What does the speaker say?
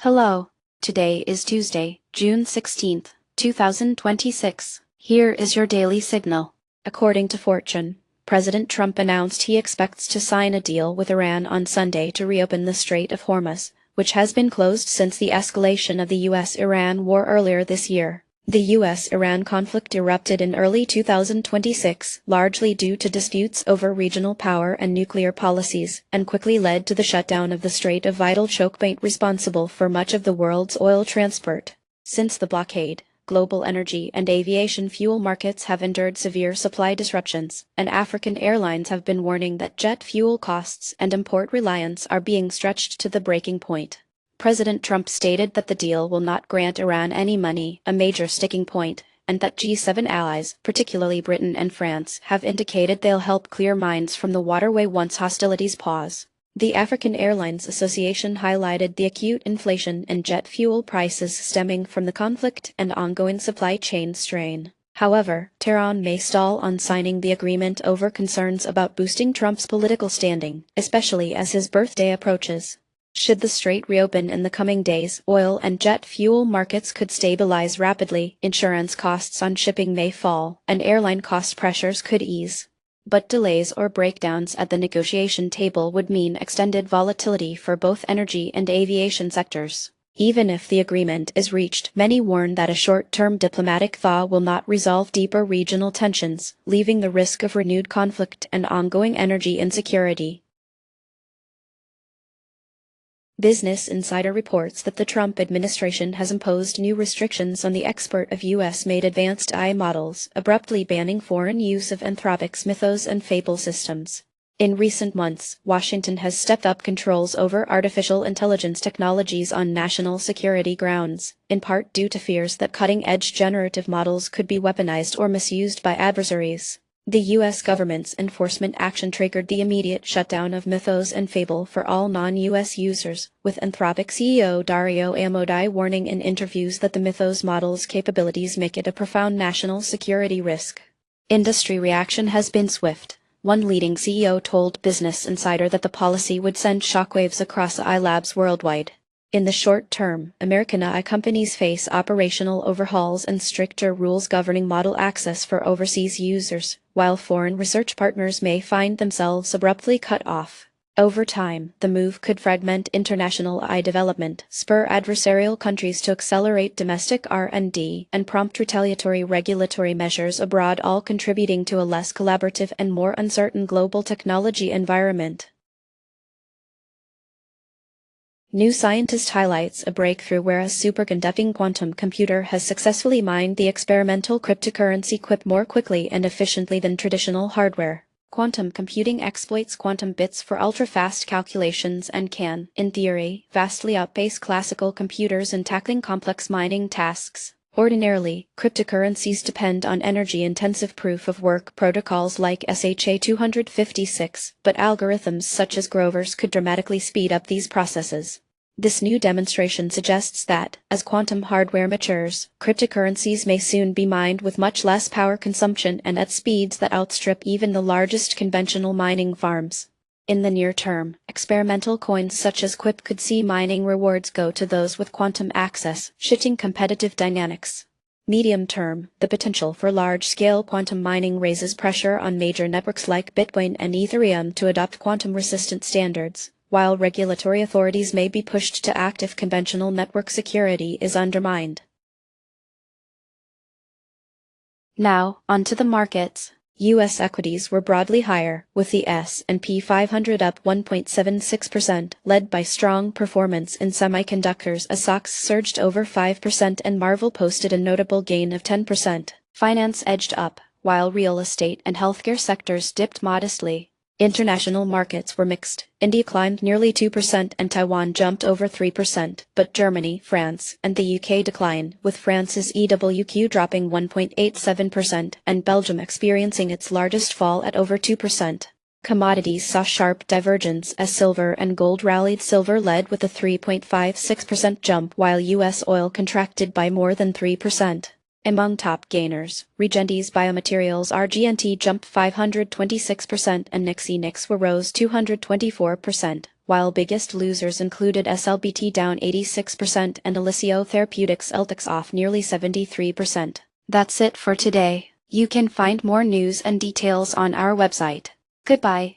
Hello. Today is Tuesday, June 16th, 2026. Here is your daily signal. According to Fortune, President Trump announced he expects to sign a deal with Iran on Sunday to reopen the Strait of Hormuz, which has been closed since the escalation of the U.S.-Iran war earlier this year. The U.S.-Iran conflict erupted in early 2026, largely due to disputes over regional power and nuclear policies, and quickly led to the shutdown of the Strait, a vital choke point responsible for much of the world's oil transport. Since the blockade, global energy and aviation fuel markets have endured severe supply disruptions, and African airlines have been warning that jet fuel costs and import reliance are being stretched to the breaking point. President Trump stated that the deal will not grant Iran any money, a major sticking point, and that G7 allies, particularly Britain and France, have indicated they'll help clear mines from the waterway once hostilities pause. The African Airlines Association highlighted the acute inflation in jet fuel prices stemming from the conflict and ongoing supply chain strain. However, Tehran may stall on signing the agreement over concerns about boosting Trump's political standing, especially as his birthday approaches. Should the strait reopen in the coming days, oil and jet fuel markets could stabilize rapidly, insurance costs on shipping may fall, and airline cost pressures could ease. But delays or breakdowns at the negotiation table would mean extended volatility for both energy and aviation sectors. Even if the agreement is reached, many warn that a short-term diplomatic thaw will not resolve deeper regional tensions, leaving the risk of renewed conflict and ongoing energy insecurity. Business Insider reports that the Trump administration has imposed new restrictions on the export of U.S.-made advanced AI models, abruptly banning foreign use of Anthropic's Mythos and Fable systems. In recent months, Washington has stepped up controls over artificial intelligence technologies on national security grounds, in part due to fears that cutting-edge generative models could be weaponized or misused by adversaries. The U.S. government's enforcement action triggered the immediate shutdown of Mythos and Fable for all non-U.S. users, with Anthropic CEO Dario Amodei warning in interviews that the Mythos model's capabilities make it a profound national security risk. Industry reaction has been swift. One leading CEO told Business Insider that the policy would send shockwaves across AI labs worldwide. In the short term, American AI companies face operational overhauls and stricter rules governing model access for overseas users, while foreign research partners may find themselves abruptly cut off. Over time, the move could fragment international AI development, spur adversarial countries to accelerate domestic R&D, and prompt retaliatory regulatory measures abroad, all contributing to a less collaborative and more uncertain global technology environment. New Scientist highlights a breakthrough where a superconducting quantum computer has successfully mined the experimental cryptocurrency QUIP more quickly and efficiently than traditional hardware. Quantum computing exploits quantum bits for ultra-fast calculations and can, in theory, vastly outpace classical computers in tackling complex mining tasks. Ordinarily, cryptocurrencies depend on energy-intensive proof-of-work protocols like SHA-256, but algorithms such as Grover's could dramatically speed up these processes. This new demonstration suggests that, as quantum hardware matures, cryptocurrencies may soon be mined with much less power consumption and at speeds that outstrip even the largest conventional mining farms. In the near term, experimental coins such as QUIP could see mining rewards go to those with quantum access, shifting competitive dynamics. Medium term, the potential for large-scale quantum mining raises pressure on major networks like Bitcoin and Ethereum to adopt quantum-resistant standards, while regulatory authorities may be pushed to act if conventional network security is undermined. Now, onto the markets. U.S. equities were broadly higher, with the S&P 500 up 1.76%, led by strong performance in semiconductors as stocks surged over 5% and Marvell posted a notable gain of 10%. Finance edged up, while real estate and healthcare sectors dipped modestly. International markets were mixed. India climbed nearly 2% and Taiwan jumped over 3%, but Germany, France, and the UK declined, with France's EWQ dropping 1.87% and Belgium experiencing its largest fall at over 2%. Commodities saw sharp divergence as silver and gold rallied. Silver led with a 3.56% jump, while U.S. oil contracted by more than 3%. Among top gainers, Regendes Biomaterials RGNT jumped 526% and NIX rose 224%, while biggest losers included SLBT down 86% and Alisio Therapeutics LTX off nearly 73%. That's it for today. You can find more news and details on our website. Goodbye.